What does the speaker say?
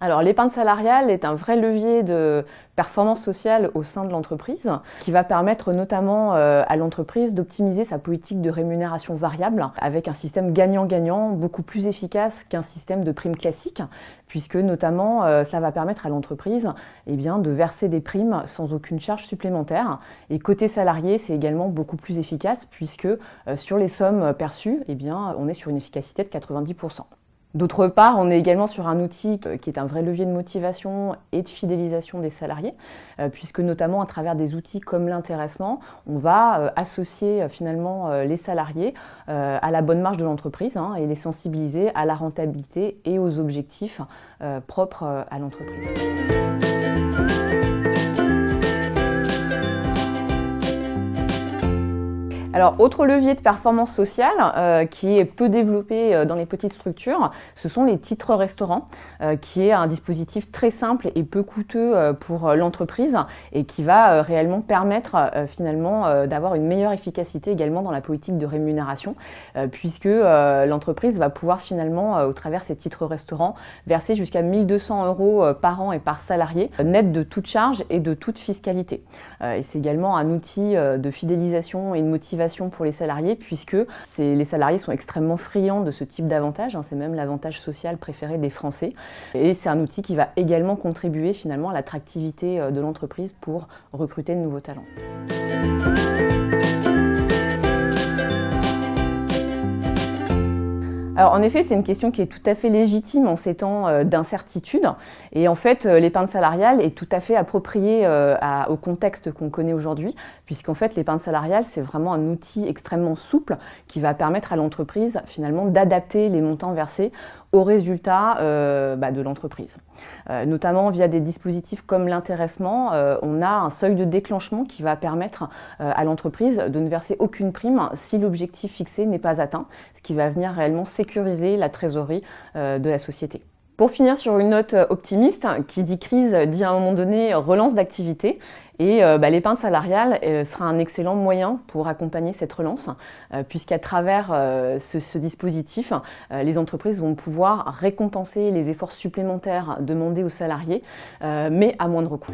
Alors l'épargne salariale est un vrai levier de performance sociale au sein de l'entreprise qui va permettre notamment à l'entreprise d'optimiser sa politique de rémunération variable avec un système gagnant-gagnant beaucoup plus efficace qu'un système de primes classique puisque notamment cela va permettre à l'entreprise de verser des primes sans aucune charge supplémentaire. Et côté salarié, c'est également beaucoup plus efficace puisque sur les sommes perçues, on est sur une efficacité de 90%. D'autre part, on est également sur un outil qui est un vrai levier de motivation et de fidélisation des salariés, puisque notamment à travers des outils comme l'intéressement, on va associer finalement les salariés à la bonne marge de l'entreprise et les sensibiliser à la rentabilité et aux objectifs propres à l'entreprise. Alors, autre levier de performance sociale qui est peu développé dans les petites structures, ce sont les titres restaurants, qui est un dispositif très simple et peu coûteux pour l'entreprise et qui va réellement permettre finalement d'avoir une meilleure efficacité également dans la politique de rémunération, puisque l'entreprise va pouvoir finalement, au travers de ces titres restaurants, verser jusqu'à 1 200 € par an et par salarié, net de toute charge et de toute fiscalité. Et c'est également un outil de fidélisation et de motivation pour les salariés puisque les salariés sont extrêmement friands de ce type d'avantage, c'est même l'avantage social préféré des Français et c'est un outil qui va également contribuer finalement à l'attractivité de l'entreprise pour recruter de nouveaux talents. Alors en effet, c'est une question qui est tout à fait légitime en ces temps d'incertitude. Et en fait, l'épargne salariale est tout à fait appropriée au contexte qu'on connaît aujourd'hui, puisqu'en fait, l'épargne salariale, c'est vraiment un outil extrêmement souple qui va permettre à l'entreprise finalement d'adapter les montants versés aux résultats de l'entreprise. Notamment via des dispositifs comme l'intéressement, on a un seuil de déclenchement qui va permettre à l'entreprise de ne verser aucune prime si l'objectif fixé n'est pas atteint, ce qui va venir réellement sécuriser la trésorerie de la société. Pour finir sur une note optimiste, qui dit crise dit à un moment donné relance d'activité. Et l'épargne salariale sera un excellent moyen pour accompagner cette relance, puisqu'à travers ce dispositif, les entreprises vont pouvoir récompenser les efforts supplémentaires demandés aux salariés, mais à moindre coût.